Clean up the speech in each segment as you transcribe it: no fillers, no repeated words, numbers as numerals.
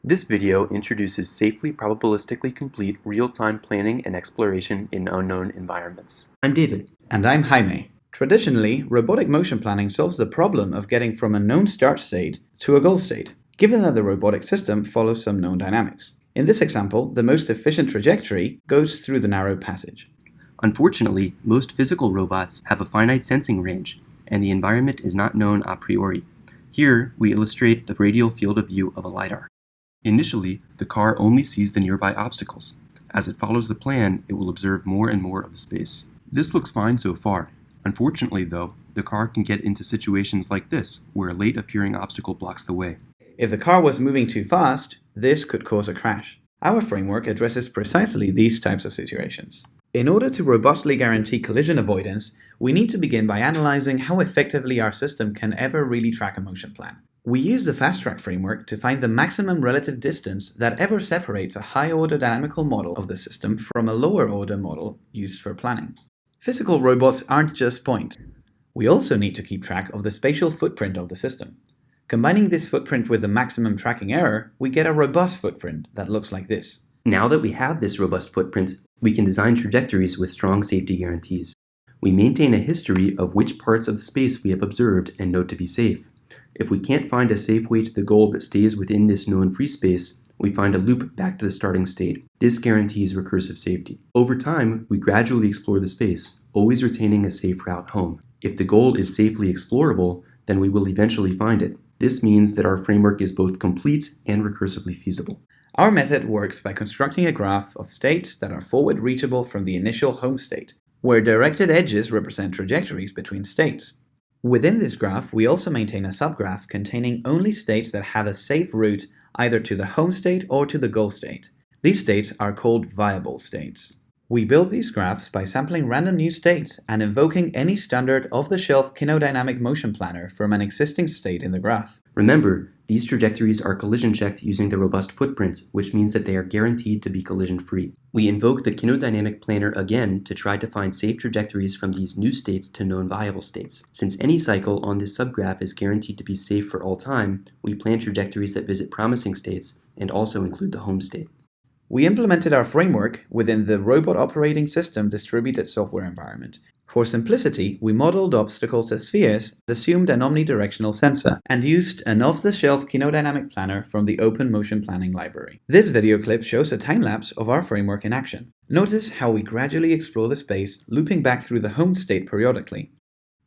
This video introduces safely probabilistically complete real-time planning and exploration in unknown environments. I'm David. And I'm Jaime. Traditionally, robotic motion planning solves the problem of getting from a known start state to a goal state, given that the robotic system follows some known dynamics. In this example, the most efficient trajectory goes through the narrow passage. Unfortunately, most physical robots have a finite sensing range, and the environment is not known a priori. Here, we illustrate the radial field of view of a LiDAR. Initially, the car only sees the nearby obstacles. As it follows the plan, it will observe more and more of the space. This looks fine so far. Unfortunately, though, the car can get into situations like this, where a late-appearing obstacle blocks the way. If the car was moving too fast, this could cause a crash. Our framework addresses precisely these types of situations. In order to robustly guarantee collision avoidance, we need to begin by analyzing how effectively our system can ever really track a motion plan. We use the FastTrack framework to find the maximum relative distance that ever separates a high-order dynamical model of the system from a lower-order model used for planning. Physical robots aren't just points. We also need to keep track of the spatial footprint of the system. Combining this footprint with the maximum tracking error, we get a robust footprint that looks like this. Now that we have this robust footprint, we can design trajectories with strong safety guarantees. We maintain a history of which parts of the space we have observed and know to be safe. If we can't find a safe way to the goal that stays within this known free space, we find a loop back to the starting state. This guarantees recursive safety. Over time, we gradually explore the space, always retaining a safe route home. If the goal is safely explorable, then we will eventually find it. This means that our framework is both complete and recursively feasible. Our method works by constructing a graph of states that are forward reachable from the initial home state, where directed edges represent trajectories between states. Within this graph, we also maintain a subgraph containing only states that have a safe route either to the home state or to the goal state. These states are called viable states. We build these graphs by sampling random new states and invoking any standard off-the-shelf kinodynamic motion planner from an existing state in the graph. Remember, these trajectories are collision-checked using the robust footprint, which means that they are guaranteed to be collision-free. We invoke the kinodynamic planner again to try to find safe trajectories from these new states to known viable states. Since any cycle on this subgraph is guaranteed to be safe for all time, we plan trajectories that visit promising states and also include the home state. We implemented our framework within the Robot Operating System distributed software environment. For simplicity, we modeled obstacles as spheres, assumed an omnidirectional sensor, and used an off-the-shelf kinodynamic planner from the Open Motion Planning library. This video clip shows a time-lapse of our framework in action. Notice how we gradually explore the space, looping back through the home state periodically.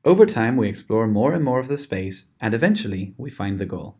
Over time, we explore more and more of the space, and eventually, we find the goal.